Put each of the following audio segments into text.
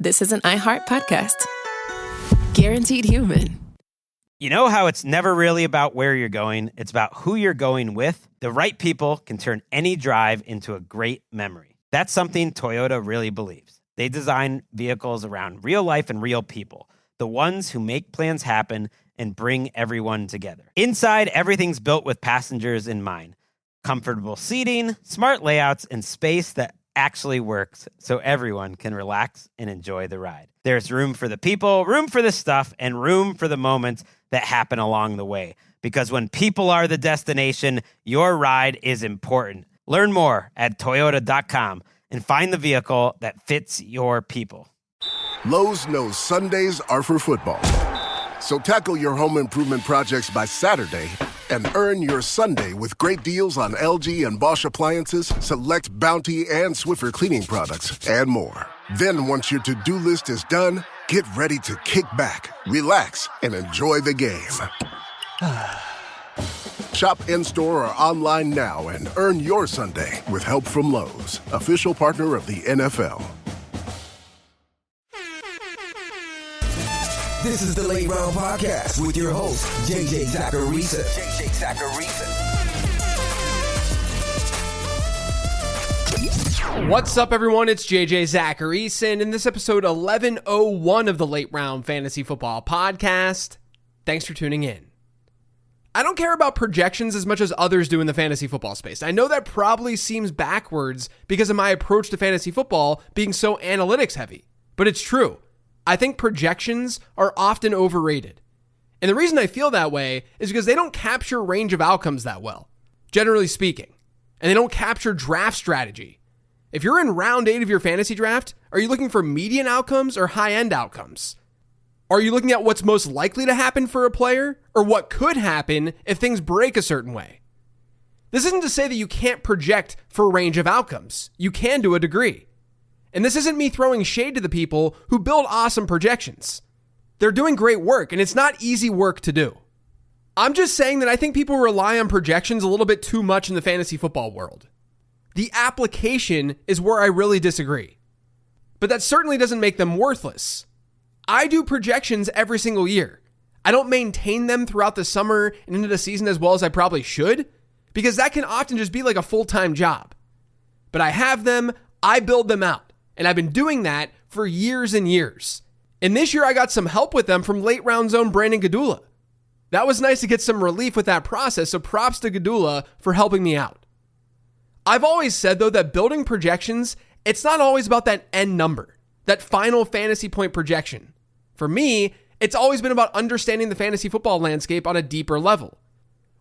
this is an iHeart podcast. Guaranteed human. You know how it's never really about where you're going, it's about who you're going with? The right people can turn any drive into a great memory. That's something Toyota really believes. They design vehicles around real life and real people, the ones who make plans happen and bring everyone together. Inside, everything's built with passengers in mind. Comfortable seating, smart layouts, and space that actually works so everyone can relax and enjoy the ride. There's room for the people, room for the stuff, and room for the moments that happen along the way. Because when people are the destination, your ride is important. Learn more at Toyota.com and find the vehicle that fits your people. Lowe's knows Sundays are for football. So tackle your home improvement projects by Saturday and earn your Sunday with great deals on LG and Bosch appliances, select Bounty and Swiffer cleaning products, and more. Then once your to-do list is done, get ready to kick back, relax, and enjoy the game. Shop in-store or online now and earn your Sunday with help from Lowe's, official partner of the NFL. This is the Late Round Podcast with your host, JJ Zachariason. What's up, everyone? It's JJ Zachariason, and this episode 1101 of the Late Round Fantasy Football Podcast. Thanks for tuning in. I don't care about projections as much as others do in the fantasy football space. I know that probably seems backwards because of my approach to fantasy football being so analytics heavy, but it's true. I think projections are often overrated. And the reason I feel that way is because they don't capture range of outcomes that well, generally speaking. And they don't capture draft strategy. If you're in round 8 of your fantasy draft, are you looking for median outcomes or high-end outcomes? Are you looking at what's most likely to happen for a player or what could happen if things break a certain way? This isn't to say that you can't project for range of outcomes. You can to a degree. And this isn't me throwing shade to the people who build awesome projections. They're doing great work, and it's not easy work to do. I'm just saying that I think people rely on projections a little bit too much in the fantasy football world. The application is where I really disagree. But that certainly doesn't make them worthless. I do projections every single year. I don't maintain them throughout the summer and into the season as well as I probably should, because that can often just be like a full-time job. But I have them, I build them out. And I've been doing that for years and years. And this year I got some help with them from late round zone Brandon Gadula. That was nice to get some relief with that process, so props to Gadula for helping me out. I've always said though that building projections, it's not always about that end number, that final fantasy point projection. For me, it's always been about understanding the fantasy football landscape on a deeper level.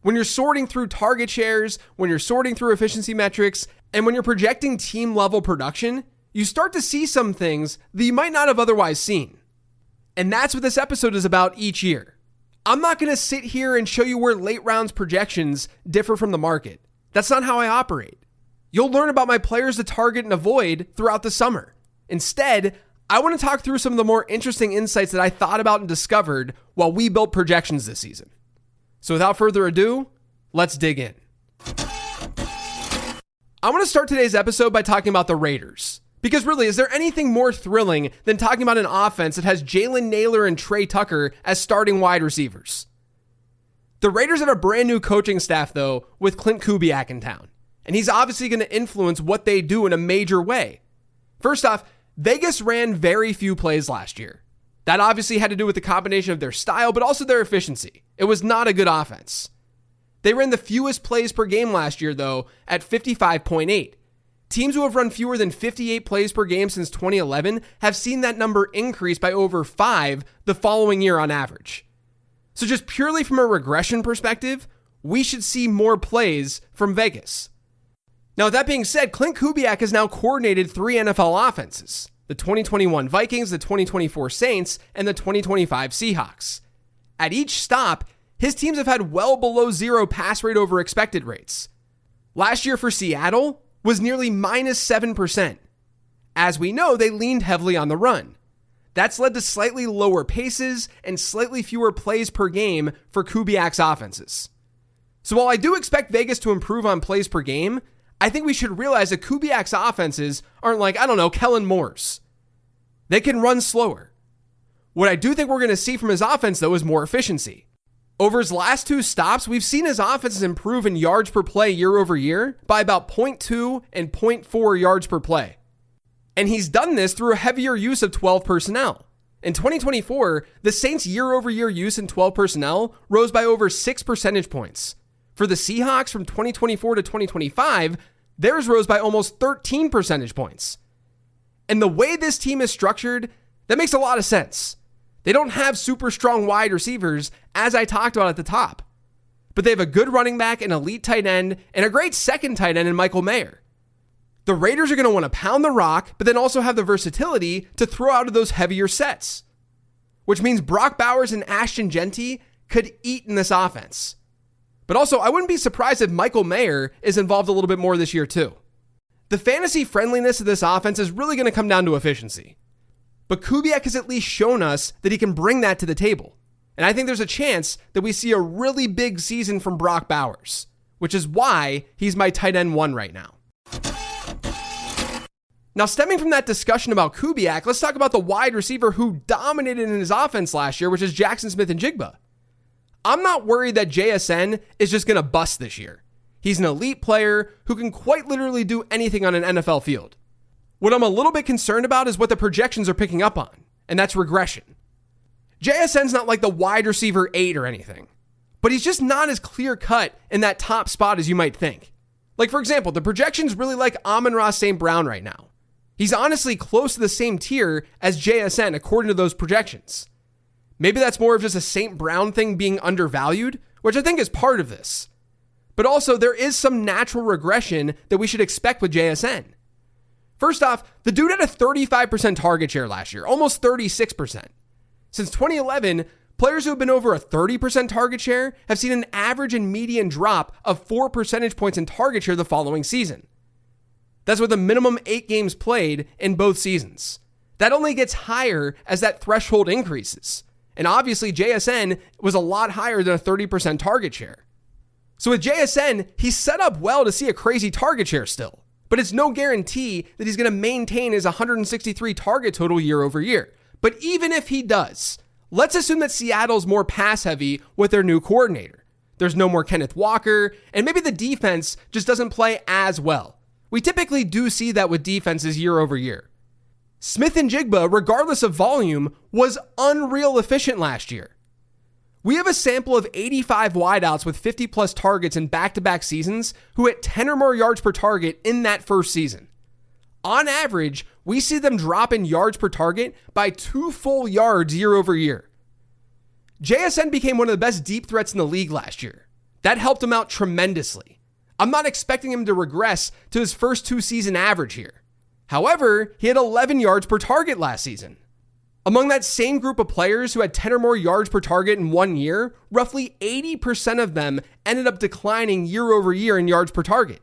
When you're sorting through target shares, when you're sorting through efficiency metrics, and when you're projecting team level production, you start to see some things that you might not have otherwise seen. And that's what this episode is about each year. I'm not going to sit here and show you where late rounds projections differ from the market. That's not how I operate. You'll learn about my players to target and avoid throughout the summer. Instead, I want to talk through some of the more interesting insights that I thought about and discovered while we built projections this season. So without further ado, let's dig in. I want to start today's episode by talking about the Raiders. Because really, is there anything more thrilling than talking about an offense that has Jalen Nailor and Trey Tucker as starting wide receivers? The Raiders have a brand new coaching staff, though, with Clint Kubiak in town. And he's obviously going to influence what they do in a major way. First off, Vegas ran very few plays last year. That obviously had to do with the combination of their style, but also their efficiency. It was not a good offense. They ran the fewest plays per game last year, though, at 55.8. Teams who have run fewer than 58 plays per game since 2011 have seen that number increase by over 5 the following year on average. So just purely from a regression perspective, we should see more plays from Vegas. Now, with that being said, Clint Kubiak has now coordinated 3 NFL offenses: the 2021 Vikings, the 2024 Saints, and the 2025 Seahawks. At each stop, his teams have had well below 0 pass rate over expected rates. Last year for Seattle was nearly -7%. As we know, they leaned heavily on the run. That's led to slightly lower paces and slightly fewer plays per game for Kubiak's offenses. So while I do expect Vegas to improve on plays per game, I think we should realize that Kubiak's offenses aren't like, Kellen Moore's. They can run slower. What I do think we're going to see from his offense, though, is more efficiency. Over his last 2 stops, we've seen his offenses improve in yards per play year over year by about 0.2 and 0.4 yards per play. And he's done this through a heavier use of 12 personnel. In 2024, the Saints' year-over-year use in 12 personnel rose by over 6 percentage points. For the Seahawks from 2024 to 2025, theirs rose by almost 13 percentage points. And the way this team is structured, that makes a lot of sense. They don't have super strong wide receivers, as I talked about at the top. But they have a good running back, an elite tight end, and a great second tight end in Michael Mayer. The Raiders are going to want to pound the rock, but then also have the versatility to throw out of those heavier sets. Which means Brock Bowers and Ashton Jeanty could eat in this offense. But also, I wouldn't be surprised if Michael Mayer is involved a little bit more this year too. The fantasy friendliness of this offense is really going to come down to efficiency. But Kubiak has at least shown us that he can bring that to the table. And I think there's a chance that we see a really big season from Brock Bowers, which is why he's my tight end 1 right now. Now, stemming from that discussion about Kubiak, let's talk about the wide receiver who dominated in his offense last year, which is Jackson Smith-Njigba. I'm not worried that JSN is just going to bust this year. He's an elite player who can quite literally do anything on an NFL field. What I'm a little bit concerned about is what the projections are picking up on, and that's regression. JSN's not like the wide receiver 8 or anything, but he's just not as clear-cut in that top spot as you might think. Like, for example, the projections really like Amon-Ra St. Brown right now. He's honestly close to the same tier as JSN according to those projections. Maybe that's more of just a St. Brown thing being undervalued, which I think is part of this. But also, there is some natural regression that we should expect with JSN. First off, the dude had a 35% target share last year, almost 36%. Since 2011, players who have been over a 30% target share have seen an average and median drop of 4 percentage points in target share the following season. That's with a minimum 8 games played in both seasons. That only gets higher as that threshold increases. And obviously, JSN was a lot higher than a 30% target share. So with JSN, he's set up well to see a crazy target share still. But it's no guarantee that he's going to maintain his 163 target total year over year. But even if he does, let's assume that Seattle's more pass heavy with their new coordinator. There's no more Kenneth Walker, and maybe the defense just doesn't play as well. We typically do see that with defenses year over year. Smith-Njigba, regardless of volume, was unreal efficient last year. We have a sample of 85 wideouts with 50 plus targets in back-to-back seasons who hit 10 or more yards per target in that first season. On average, we see them drop in yards per target by 2 full yards year over year. JSN became one of the best deep threats in the league last year. That helped him out tremendously. I'm not expecting him to regress to his first 2 season average here. However, he had 11 yards per target last season. Among that same group of players who had 10 or more yards per target in 1 year, roughly 80% of them ended up declining year over year in yards per target.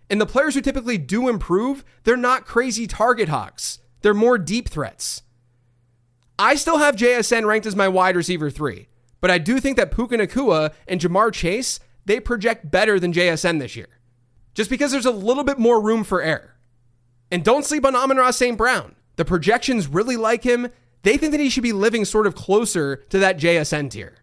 And the players who typically do improve, they're not crazy target hogs. They're more deep threats. I still have JSN ranked as my wide receiver 3, but I do think that Puka Nacua and Jamar Chase, they project better than JSN this year. Just because there's a little bit more room for error. And don't sleep on Amon-Ra St. Brown. The projections really like him. They think that he should be living sort of closer to that JSN tier.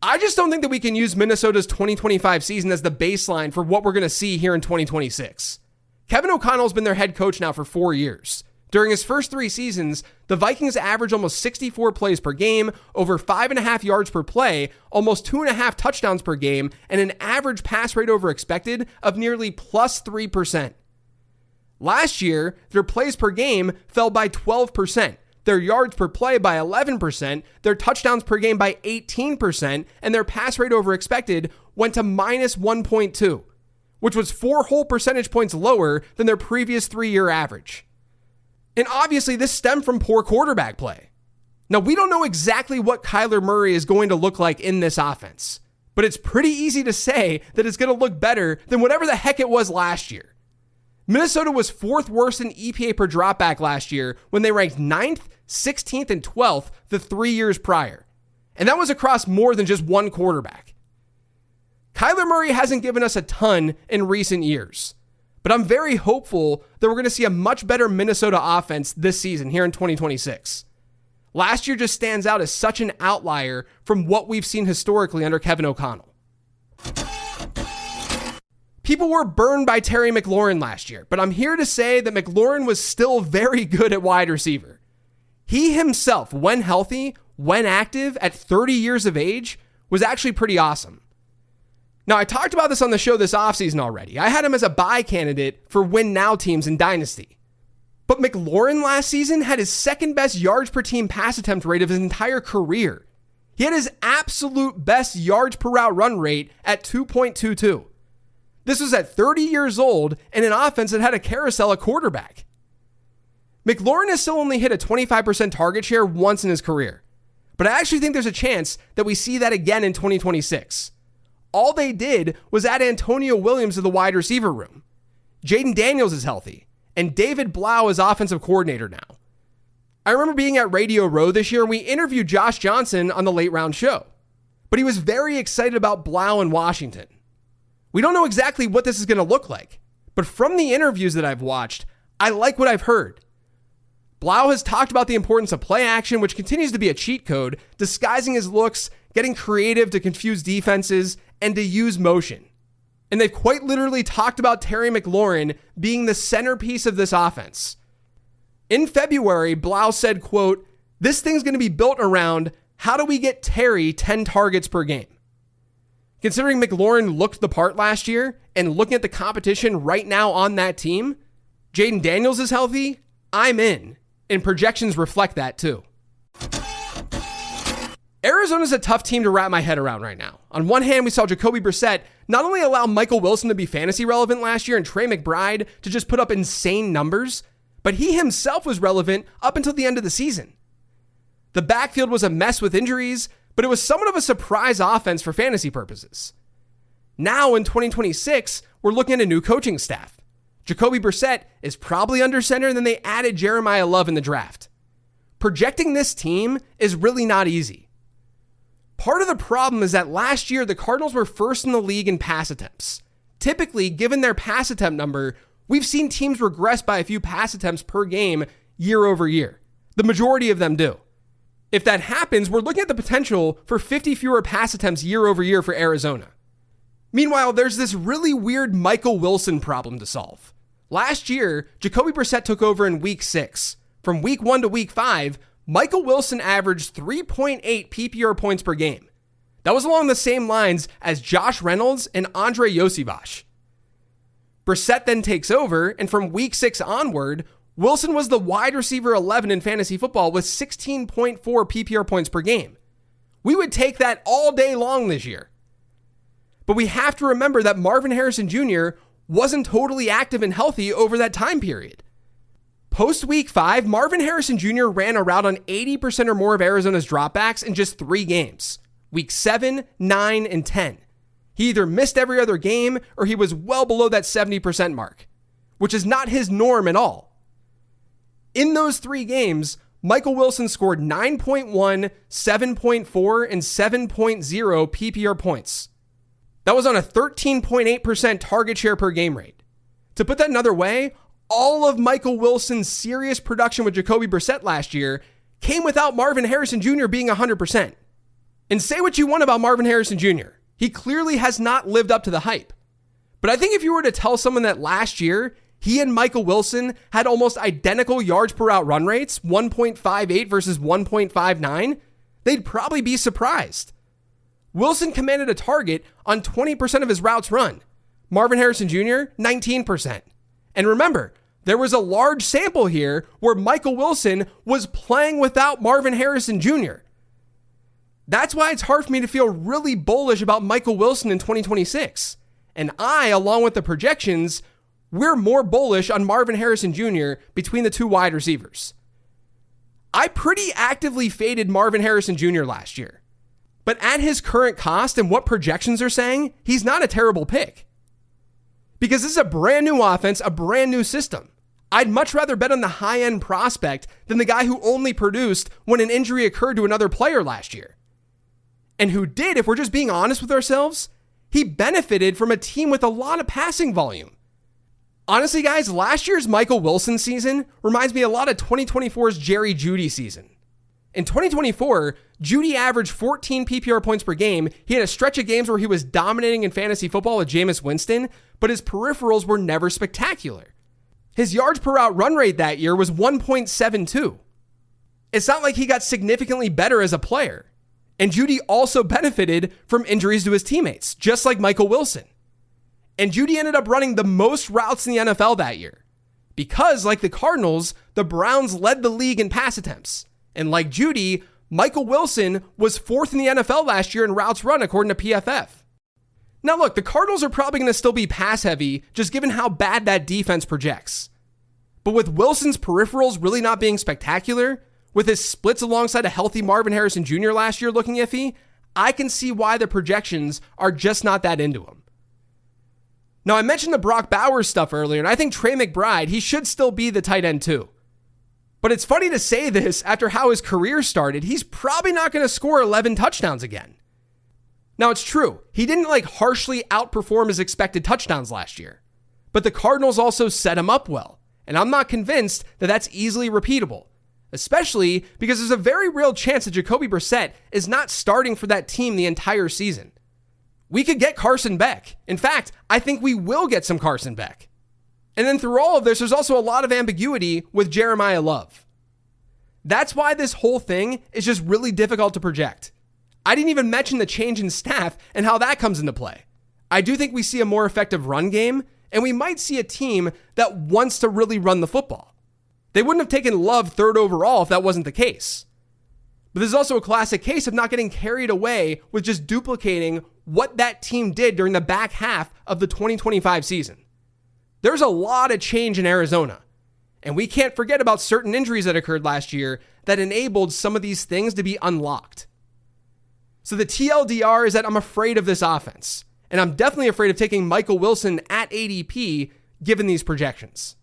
I just don't think that we can use Minnesota's 2025 season as the baseline for what we're going to see here in 2026. Kevin O'Connell's been their head coach now for 4 years. During his first 3 seasons, the Vikings averaged almost 64 plays per game, over 5.5 yards per play, almost 2.5 touchdowns per game, and an average pass rate over expected of nearly plus 3%. Last year, their plays per game fell by 12%, their yards per play by 11%, their touchdowns per game by 18%, and their pass rate over expected went to minus 1.2, which was 4 whole percentage points lower than their previous 3-year average. And obviously, this stemmed from poor quarterback play. Now, we don't know exactly what Kyler Murray is going to look like in this offense, but it's pretty easy to say that it's going to look better than whatever the heck it was last year. Minnesota was 4th worst in EPA per dropback last year when they ranked 9th, 16th, and 12th the 3 years prior. And that was across more than just one quarterback. Kyler Murray hasn't given us a ton in recent years, But I'm very hopeful that we're going to see a much better Minnesota offense this season here in 2026. Last year just stands out as such an outlier from what we've seen historically under Kevin O'Connell. People were burned by Terry McLaurin last year, but I'm here to say that McLaurin was still very good at wide receiver. He himself, when healthy, when active, at 30 years of age, was actually pretty awesome. Now, I talked about this on the show this offseason already. I had him as a buy candidate for win now teams in Dynasty. But McLaurin last season had his second best yards per team pass attempt rate of his entire career. He had his absolute best yards per route run rate at 2.22. This was at 30 years old in an offense that had a carousel at quarterback. McLaurin has still only hit a 25% target share once in his career, but I actually think there's a chance that we see that again in 2026. All they did was add Antonio Williams to the wide receiver room. Jaden Daniels is healthy, and David Blau is offensive coordinator now. I remember being at Radio Row this year and we interviewed Josh Johnson on the late round show, but he was very excited about Blau in Washington. We don't know exactly what this is going to look like, but from the interviews that I've watched, I like what I've heard. Blau has talked about the importance of play action, which continues to be a cheat code, disguising his looks, getting creative to confuse defenses, and to use motion. And they've quite literally talked about Terry McLaurin being the centerpiece of this offense. In February, Blau said, quote, "This thing's going to be built around how do we get Terry 10 targets per game?" Considering McLaurin looked the part last year and looking at the competition right now on that team, Jaden Daniels is healthy, I'm in, and projections reflect that too. Arizona's a tough team to wrap my head around right now. On one hand, we saw Jacoby Brissett not only allow Michael Wilson to be fantasy relevant last year and Trey McBride to just put up insane numbers, but he himself was relevant up until the end of the season. The backfield was a mess with injuries, but it was somewhat of a surprise offense for fantasy purposes. Now in 2026, we're looking at a new coaching staff. Jacoby Brissett is probably under center, and then they added Jeremiah Love in the draft. Projecting this team is really not easy. Part of the problem is that last year, the Cardinals were first in the league in pass attempts. Typically, given their pass attempt number, we've seen teams regress by a few pass attempts per game year over year. The majority of them do. If that happens, we're looking at the potential for 50 fewer pass attempts year over year for Arizona. Meanwhile, there's this really weird Michael Wilson problem to solve. Last year, Jacoby Brissett took over in week 6. From week 1 to week 5, Michael Wilson averaged 3.8 PPR points per game. That was along the same lines as Josh Reynolds and Andre Iosivas. Brissett then takes over, and from week 6 onward, Wilson was the wide receiver 11 in fantasy football with 16.4 PPR points per game. We would take that all day long this year. But we have to remember that Marvin Harrison Jr. wasn't totally active and healthy over that time period. Post week 5, Marvin Harrison Jr. ran a route on 80% or more of Arizona's dropbacks in just 3 games, week 7, 9, and 10. He either missed every other game or he was well below that 70% mark, which is not his norm at all. In those 3 games, Michael Wilson scored 9.1, 7.4, and 7.0 PPR points. That was on a 13.8% target share per game rate. To put that another way, all of Michael Wilson's serious production with Jacoby Brissett last year came without Marvin Harrison Jr. being 100%. And say what you want about Marvin Harrison Jr., he clearly has not lived up to the hype. But I think if you were to tell someone that last year, he and Michael Wilson had almost identical yards per route run rates, 1.58 versus 1.59, they'd probably be surprised. Wilson commanded a target on 20% of his routes run. Marvin Harrison Jr., 19%. And remember, there was a large sample here where Michael Wilson was playing without Marvin Harrison Jr. That's why it's hard for me to feel really bullish about Michael Wilson in 2026. And I, along with the projections, we're more bullish on Marvin Harrison Jr. between the 2 wide receivers. I pretty actively faded Marvin Harrison Jr. last year. But at his current cost and what projections are saying, he's not a terrible pick. Because this is a brand new offense, a brand new system. I'd much rather bet on the high-end prospect than the guy who only produced when an injury occurred to another player last year. And who did, if we're just being honest with ourselves, he benefited from a team with a lot of passing volume. Honestly, guys, last year's Michael Wilson season reminds me a lot of 2024's Jerry Jeudy season. In 2024, Jeudy averaged 14 PPR points per game. He had a stretch of games where he was dominating in fantasy football with Jameis Winston, but his peripherals were never spectacular. His yards per route run rate that year was 1.72. It's not like he got significantly better as a player. And Jeudy also benefited from injuries to his teammates, just like Michael Wilson. And Jeudy ended up running the most routes in the NFL that year. Because, like the Cardinals, the Browns led the league in pass attempts. And like Jeudy, Michael Wilson was 4th in the NFL last year in routes run, according to PFF. Now look, the Cardinals are probably going to still be pass heavy, just given how bad that defense projects. But with Wilson's peripherals really not being spectacular, with his splits alongside a healthy Marvin Harrison Jr. last year looking iffy, I can see why the projections are just not that into him. Now, I mentioned the Brock Bowers stuff earlier, and I think Trey McBride, he should still be the tight end too. But it's funny to say this after how his career started. He's probably not going to score 11 touchdowns again. Now, it's true. He didn't harshly outperform his expected touchdowns last year. But the Cardinals also set him up well. And I'm not convinced that that's easily repeatable. Especially because there's a very real chance that Jacoby Brissett is not starting for that team the entire season. We could get Carson Beck. In fact, I think we will get some Carson Beck. And then through all of this, there's also a lot of ambiguity with Jeremiah Love. That's why this whole thing is just really difficult to project. I didn't even mention the change in staff and how that comes into play. I do think we see a more effective run game, and we might see a team that wants to really run the football. They wouldn't have taken Love 3rd overall if that wasn't the case. But this is also a classic case of not getting carried away with just duplicating what that team did during the back half of the 2025 season. There's a lot of change in Arizona, and we can't forget about certain injuries that occurred last year that enabled some of these things to be unlocked. So the TLDR is that I'm afraid of this offense, and I'm definitely afraid of taking Michael Wilson at ADP given these projections.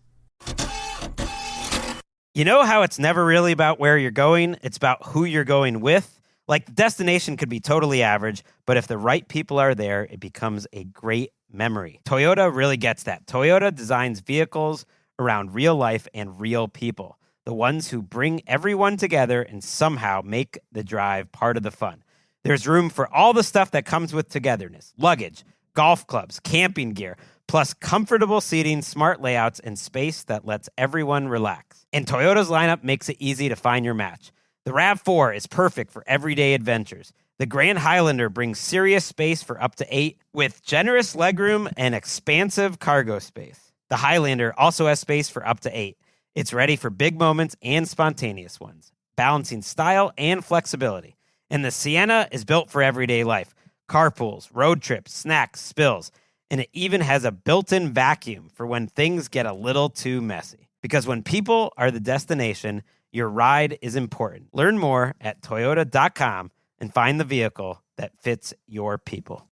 You know how it's never really about where you're going, it's about who you're going with? Like, the destination could be totally average, but if the right people are there, it becomes a great memory. Toyota really gets that. Toyota designs vehicles around real life and real people, the ones who bring everyone together and somehow make the drive part of the fun. There's room for all the stuff that comes with togetherness: luggage, golf clubs, camping gear, plus comfortable seating, smart layouts, and space that lets everyone relax. And Toyota's lineup makes it easy to find your match. The RAV4 is perfect for everyday adventures. The Grand Highlander brings serious space for up to 8, with generous legroom and expansive cargo space. The Highlander also has space for up to 8. It's ready for big moments and spontaneous ones, balancing style and flexibility. And the Sienna is built for everyday life: carpools, road trips, snacks, spills. And it even has a built-in vacuum for when things get a little too messy. Because when people are the destination, your ride is important. Learn more at Toyota.com and find the vehicle that fits your people.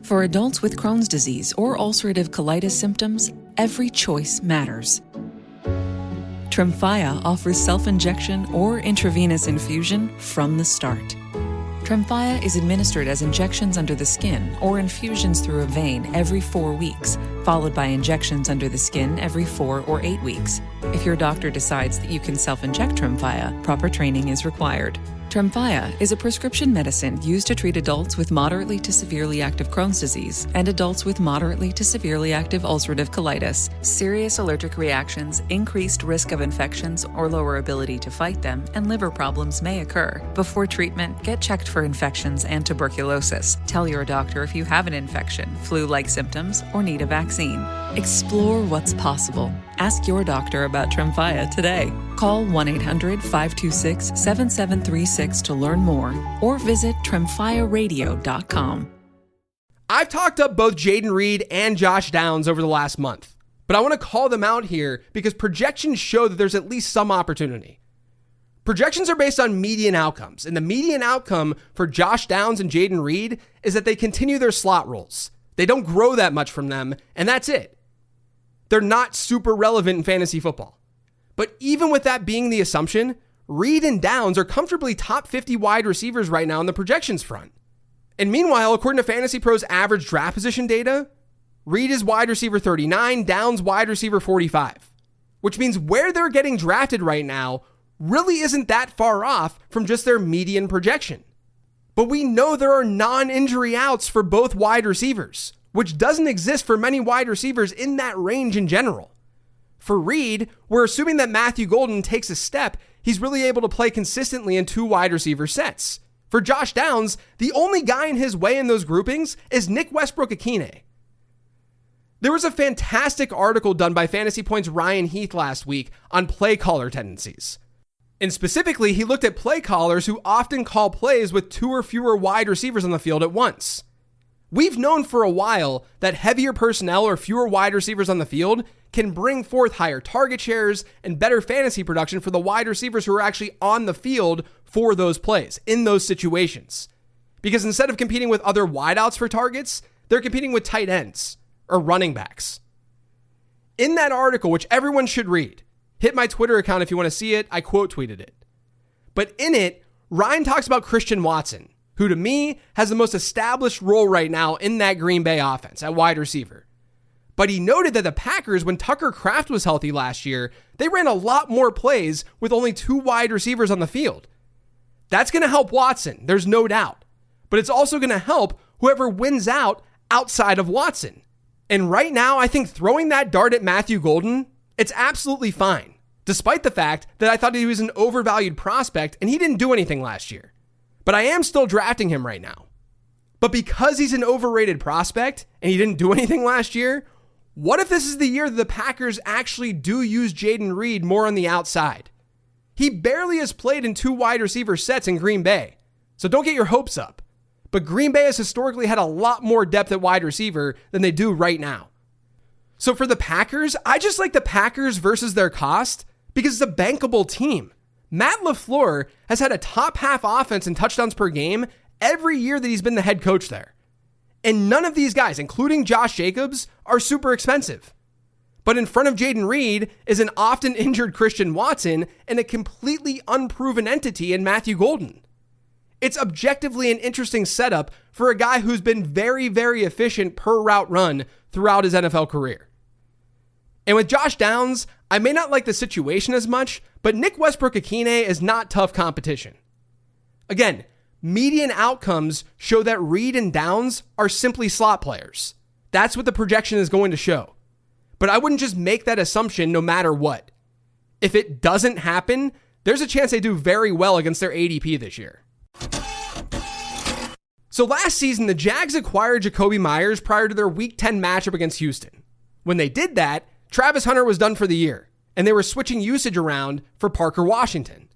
For adults with Crohn's disease or ulcerative colitis symptoms, every choice matters. Tremfya offers self-injection or intravenous infusion from the start. Tremfya is administered as injections under the skin or infusions through a vein every 4 weeks, followed by injections under the skin every 4 or 8 weeks. If your doctor decides that you can self-inject Tremfya, proper training is required. Tremfya is a prescription medicine used to treat adults with moderately to severely active Crohn's disease and adults with moderately to severely active ulcerative colitis. Serious allergic reactions, increased risk of infections or lower ability to fight them, and liver problems may occur. Before treatment, get checked for infections and tuberculosis. Tell your doctor if you have an infection, flu-like symptoms, or need a vaccine. Explore what's possible. Ask your doctor about Tremfya today. Call 1-800-526-7736 to learn more, or visit TremfyaRadio.com. I've talked up both Jayden Reed and Josh Downs over the last month, but I want to call them out here because projections show that there's at least some opportunity. Projections are based on median outcomes, and the median outcome for Josh Downs and Jayden Reed is that they continue their slot roles. They don't grow that much from them, and that's it. They're not super relevant in fantasy football. But even with that being the assumption, Reed and Downs are comfortably top 50 wide receivers right now on the projections front. And meanwhile, according to Fantasy Pros average draft position data, Reed is wide receiver 39, Downs wide receiver 45, which means where they're getting drafted right now really isn't that far off from just their median projection. But we know there are non-injury outs for both wide receivers, which doesn't exist for many wide receivers in that range in general. For Reed, we're assuming that Matthew Golden takes a step, he's really able to play consistently in 2 wide receiver sets. For Josh Downs, the only guy in his way in those groupings is Nick Westbrook-Ikhine. There was a fantastic article done by Fantasy Point's Ryan Heath last week on play caller tendencies. And specifically, he looked at play callers who often call plays with 2 or fewer wide receivers on the field at once. We've known for a while that heavier personnel or fewer wide receivers on the field can bring forth higher target shares and better fantasy production for the wide receivers who are actually on the field for those plays, in those situations. Because instead of competing with other wideouts for targets, they're competing with tight ends or running backs. In that article, which everyone should read, hit my Twitter account if you want to see it, I quote tweeted it. But in it, Ryan talks about Christian Watson, who to me has the most established role right now in that Green Bay offense at wide receiver. But he noted that the Packers, when Tucker Kraft was healthy last year, they ran a lot more plays with only 2 wide receivers on the field. That's going to help Watson, there's no doubt. But it's also going to help whoever wins out outside of Watson. And right now, I think throwing that dart at Matthew Golden, it's absolutely fine, despite the fact that I thought he was an overvalued prospect and he didn't do anything last year. But I am still drafting him right now. But because he's an overrated prospect and he didn't do anything last year, what if this is the year that the Packers actually do use Jayden Reed more on the outside? He barely has played in 2 wide receiver sets in Green Bay, so don't get your hopes up. But Green Bay has historically had a lot more depth at wide receiver than they do right now. So for the Packers, I just like the Packers versus their cost because it's a bankable team. Matt LaFleur has had a top half offense in touchdowns per game every year that he's been the head coach there. And none of these guys, including Josh Jacobs, are super expensive. But in front of Jayden Reed is an often injured Christian Watson and a completely unproven entity in Matthew Golden. It's objectively an interesting setup for a guy who's been very, very efficient per route run throughout his NFL career. And with Josh Downs, I may not like the situation as much, but Nick Westbrook-Ikhine is not tough competition. Again, median outcomes show that Reed and Downs are simply slot players. That's what the projection is going to show. But I wouldn't just make that assumption no matter what. If it doesn't happen, there's a chance they do very well against their ADP this year. So last season, the Jags acquired Jakobi Meyers prior to their Week 10 matchup against Houston. When they did that, Travis Hunter was done for the year, and they were switching usage around for Parker Washington.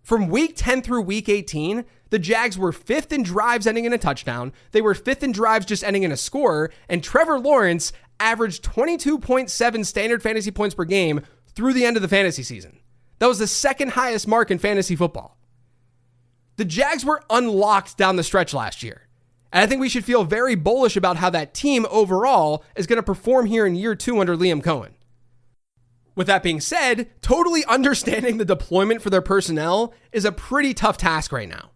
From Week 10 through Week 18, the Jags were 5th in drives ending in a touchdown, they were 5th in drives just ending in a score, and Trevor Lawrence averaged 22.7 standard fantasy points per game through the end of the fantasy season. That was the 2nd highest mark in fantasy football. The Jags were unlocked down the stretch last year. And I think we should feel very bullish about how that team overall is going to perform here in year 2 under Liam Cohen. With that being said, totally understanding the deployment for their personnel is a pretty tough task right now.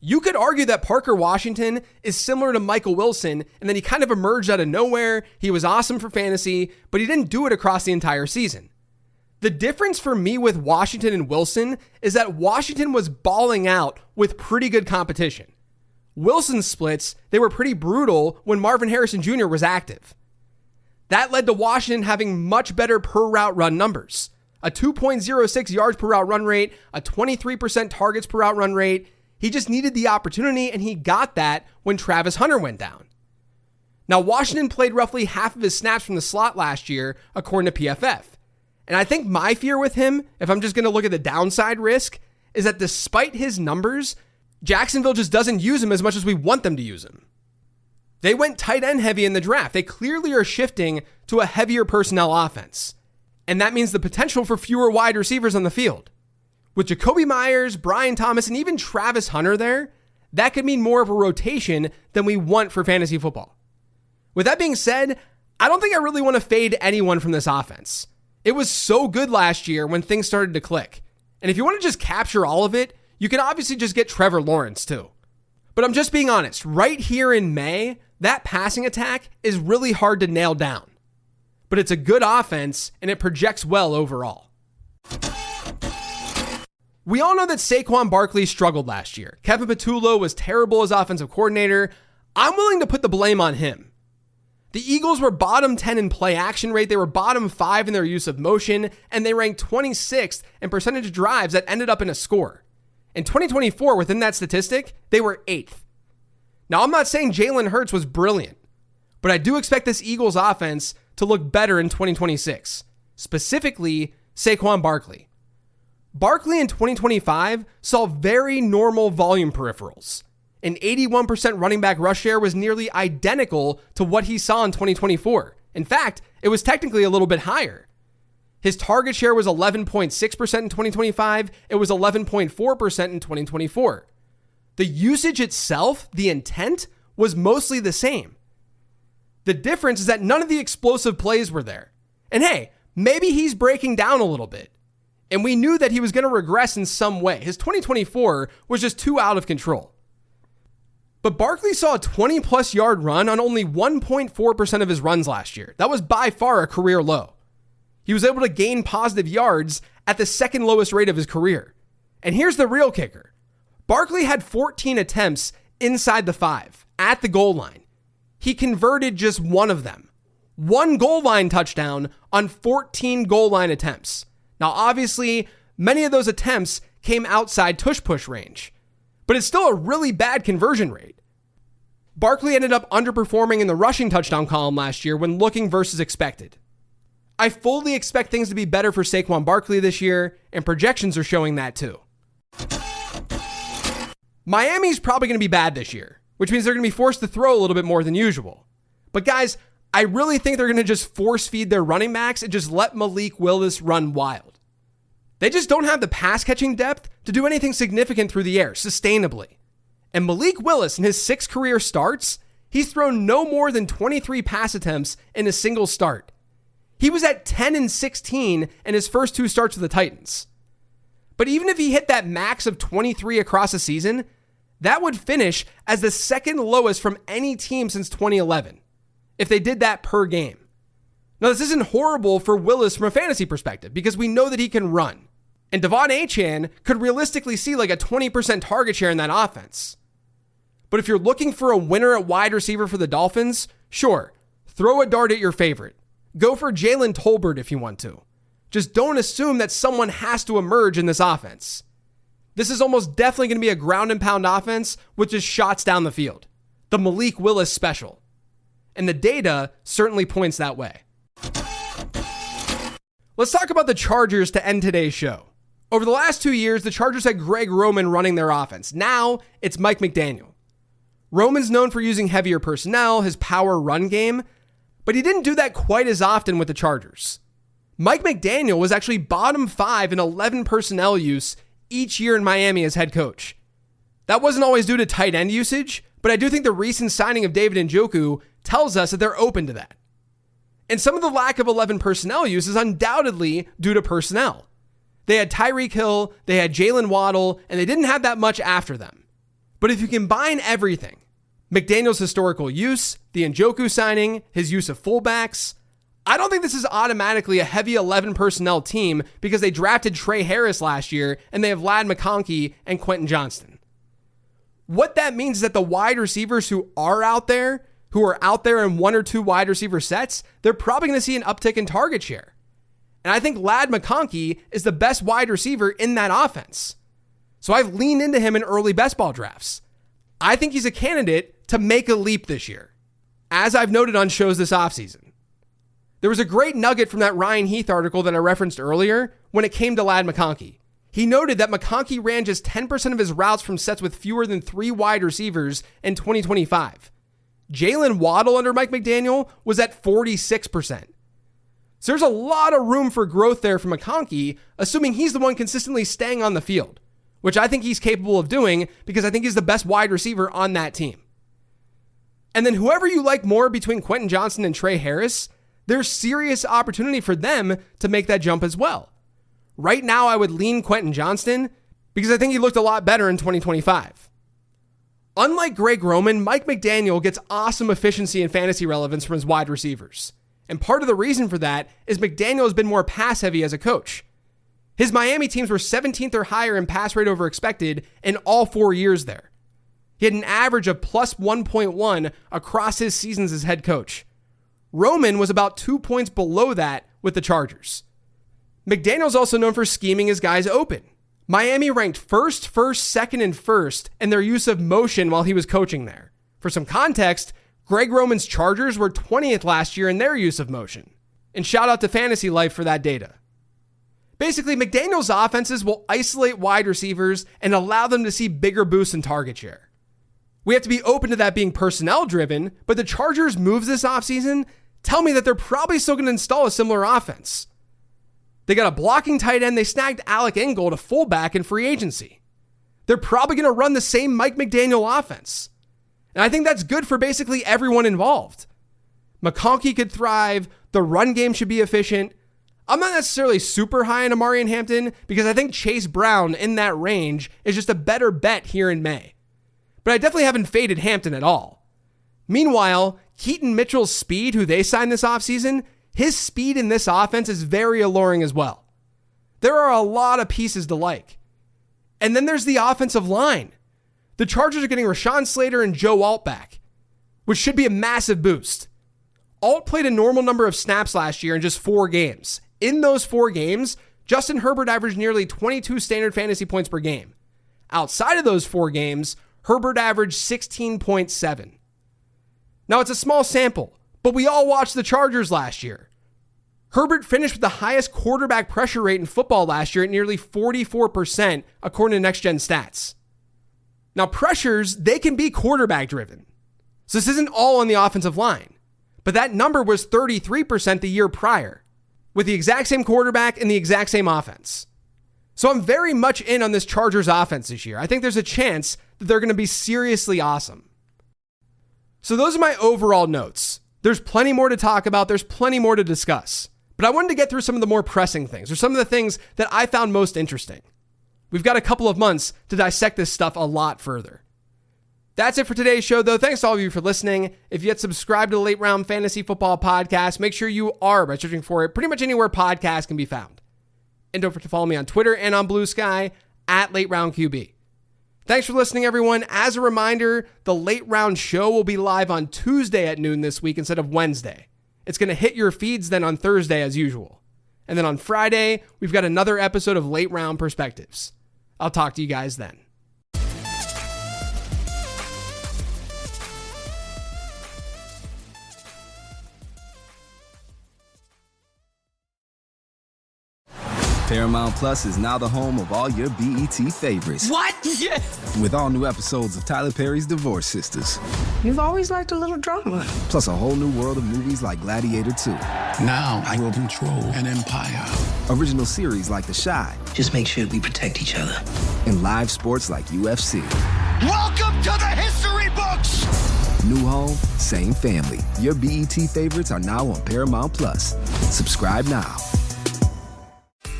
You could argue that Parker Washington is similar to Michael Wilson, and then he kind of emerged out of nowhere. He was awesome for fantasy, but he didn't do it across the entire season. The difference for me with Washington and Wilson is that Washington was balling out with pretty good competition. Wilson's splits, they were pretty brutal when Marvin Harrison Jr. was active. That led to Washington having much better per route run numbers. A 2.06 yards per route run rate, a 23% targets per route run rate. He just needed the opportunity, and he got that when Travis Hunter went down. Now, Washington played roughly half of his snaps from the slot last year, according to PFF. And I think my fear with him, if I'm just going to look at the downside risk, is that despite his numbers, Jacksonville just doesn't use him as much as we want them to use him. They went tight end heavy in the draft. They clearly are shifting to a heavier personnel offense. And that means the potential for fewer wide receivers on the field. With Jakobi Meyers, Brian Thomas, and even Travis Hunter there, that could mean more of a rotation than we want for fantasy football. With that being said, I don't think I really want to fade anyone from this offense. It was so good last year when things started to click. And if you want to just capture all of it, you can obviously just get Trevor Lawrence too. But I'm just being honest, right here in May, that passing attack is really hard to nail down. But it's a good offense, and it projects well overall. We all know that Saquon Barkley struggled last year. Kevin Patullo was terrible as offensive coordinator. I'm willing to put the blame on him. The Eagles were bottom 10 in play action rate, they were bottom 5 in their use of motion, and they ranked 26th in percentage of drives that ended up in a score. In 2024, within that statistic, they were 8th. Now, I'm not saying Jalen Hurts was brilliant, but I do expect this Eagles offense to look better in 2026, specifically Saquon Barkley. Barkley in 2025 saw very normal volume peripherals. An 81% running back rush share was nearly identical to what he saw in 2024. In fact, it was technically a little bit higher. His target share was 11.6% in 2025. It was 11.4% in 2024. The usage itself, the intent, was mostly the same. The difference is that none of the explosive plays were there. And hey, maybe he's breaking down a little bit. And we knew that he was going to regress in some way. His 2024 was just too out of control. But Barkley saw a 20-plus yard run on only 1.4% of his runs last year. That was by far a career low. He was able to gain positive yards at the second lowest rate of his career. And here's the real kicker. Barkley had 14 attempts inside the 5, at the goal line. He converted just one of them. One goal line touchdown on 14 goal line attempts. Now, obviously, many of those attempts came outside tush-push range, but it's still a really bad conversion rate. Barkley ended up underperforming in the rushing touchdown column last year when looking versus expected. I fully expect things to be better for Saquon Barkley this year, and projections are showing that too. Miami's probably going to be bad this year, which means they're going to be forced to throw a little bit more than usual. But guys, I really think they're going to just force feed their running backs and just let Malik Willis run wild. They just don't have the pass catching depth to do anything significant through the air, sustainably. And Malik Willis, in his 6 career starts, he's thrown no more than 23 pass attempts in a single start. He was at 10-16 in his first 2 starts with the Titans. But even if he hit that max of 23 across a season, that would finish as the second lowest from any team since 2011, if they did that per game. Now, this isn't horrible for Willis from a fantasy perspective because we know that he can run. And Devon Achane could realistically see like a 20% target share in that offense. But if you're looking for a winner at wide receiver for the Dolphins, sure, throw a dart at your favorite. Go for Jalen Tolbert if you want to. Just don't assume that someone has to emerge in this offense. This is almost definitely going to be a ground and pound offense with just shots down the field. The Malik Willis special. And the data certainly points that way. Let's talk about the Chargers to end today's show. Over the last 2 years, the Chargers had Greg Roman running their offense. Now, it's Mike McDaniel. Roman's known for using heavier personnel, his power run game, but he didn't do that quite as often with the Chargers. Mike McDaniel was actually bottom 5 in 11 personnel use each year in Miami as head coach. That wasn't always due to tight end usage, but I do think the recent signing of David Njoku tells us that they're open to that. And some of the lack of 11 personnel use is undoubtedly due to personnel. They had Tyreek Hill, they had Jalen Waddle, and they didn't have that much after them. But if you combine everything, McDaniel's historical use, the Njoku signing, his use of fullbacks, I don't think this is automatically a heavy 11 personnel team because they drafted Trey Harris last year and they have Ladd McConkey and Quentin Johnston. What that means is that the wide receivers who are out there in 1 or 2 wide receiver sets, they're probably going to see an uptick in target share. And I think Ladd McConkey is the best wide receiver in that offense. So I've leaned into him in early best ball drafts. I think he's a candidate to make a leap this year, as I've noted on shows this offseason. There was a great nugget from that Ryan Heath article that I referenced earlier when it came to Ladd McConkey. He noted that McConkey ran just 10% of his routes from sets with fewer than 3 wide receivers in 2025. Jalen Waddle under Mike McDaniel was at 46%. So there's a lot of room for growth there for McConkey, assuming he's the one consistently staying on the field, which I think he's capable of doing because I think he's the best wide receiver on that team. And then whoever you like more between Quentin Johnston and Trey Harris, there's serious opportunity for them to make that jump as well. Right now, I would lean Quentin Johnston because I think he looked a lot better in 2025. Unlike Greg Roman, Mike McDaniel gets awesome efficiency and fantasy relevance from his wide receivers. And part of the reason for that is McDaniel has been more pass-heavy as a coach. His Miami teams were 17th or higher in pass rate over expected in all 4 years there. He had an average of plus 1.1 across his seasons as head coach. Roman was about 2 points below that with the Chargers. McDaniel's also known for scheming his guys open. Miami ranked first, second, and first in their use of motion while he was coaching there. For some context, Greg Roman's Chargers were 20th last year in their use of motion. And shout out to Fantasy Life for that data. Basically, McDaniel's offenses will isolate wide receivers and allow them to see bigger boosts in target share. We have to be open to that being personnel driven, but the Chargers' moves this offseason tell me that they're probably still going to install a similar offense. They got a blocking tight end. They snagged Alec Ingold, a fullback, in free agency. They're probably going to run the same Mike McDaniel offense. And I think that's good for basically everyone involved. McConkey could thrive. The run game should be efficient. I'm not necessarily super high on Amari and Hampton because I think Chase Brown in that range is just a better bet here in May. But I definitely haven't faded Hampton at all. Meanwhile, Keaton Mitchell's speed, who they signed this offseason, his speed in this offense is very alluring as well. There are a lot of pieces to like. And then there's the offensive line. The Chargers are getting Rashawn Slater and Joe Alt back, which should be a massive boost. Alt played a normal number of snaps last year in just 4 games. In those 4 games, Justin Herbert averaged nearly 22 standard fantasy points per game. Outside of those 4 games, Herbert averaged 16.7. Now, it's a small sample, but we all watched the Chargers last year. Herbert finished with the highest quarterback pressure rate in football last year at nearly 44%, according to Next Gen Stats. Now, pressures, they can be quarterback driven. So this isn't all on the offensive line. But that number was 33% the year prior, with the exact same quarterback and the exact same offense. So I'm very much in on this Chargers offense this year. I think there's a chance that they're going to be seriously awesome. So those are my overall notes. There's plenty more to talk about. There's plenty more to discuss. But I wanted to get through some of the more pressing things, or some of the things that I found most interesting. We've got a couple of months to dissect this stuff a lot further. That's it for today's show, though. Thanks to all of you for listening. If you yet subscribe to the Late Round Fantasy Football Podcast, make sure you are by searching for it pretty much anywhere podcasts can be found. And don't forget to follow me on Twitter and on Blue Sky at Late Round QB. Thanks for listening, everyone. As a reminder, the Late Round show will be live on Tuesday at noon this week instead of Wednesday. It's going to hit your feeds then on Thursday as usual. And then on Friday, we've got another episode of Late Round Perspectives. I'll talk to you guys then. Paramount Plus is now the home of all your BET favorites. What? Yes! With all new episodes of Tyler Perry's Divorce Sisters. You've always liked a little drama. Plus a whole new world of movies like Gladiator 2. Now I will control an empire. Original series like The Chi. Just make sure we protect each other. And live sports like UFC. Welcome to the history books! New home, same family. Your BET favorites are now on Paramount Plus. Subscribe now.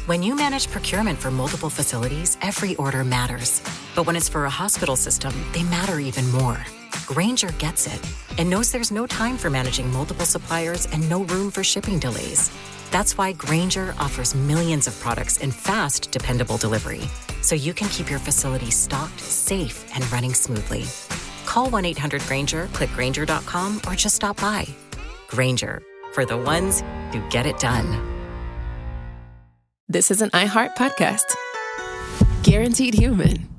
When you manage procurement for multiple facilities, every order matters. But when it's for a hospital system, they matter even more. Grainger gets it and knows there's no time for managing multiple suppliers and no room for shipping delays. That's why Grainger offers millions of products in fast, dependable delivery, so you can keep your facility stocked, safe, and running smoothly. Call 1-800-GRAINGER, click Grainger.com, or just stop by. Grainger, for the ones who get it done. This is an iHeart podcast. Guaranteed Human.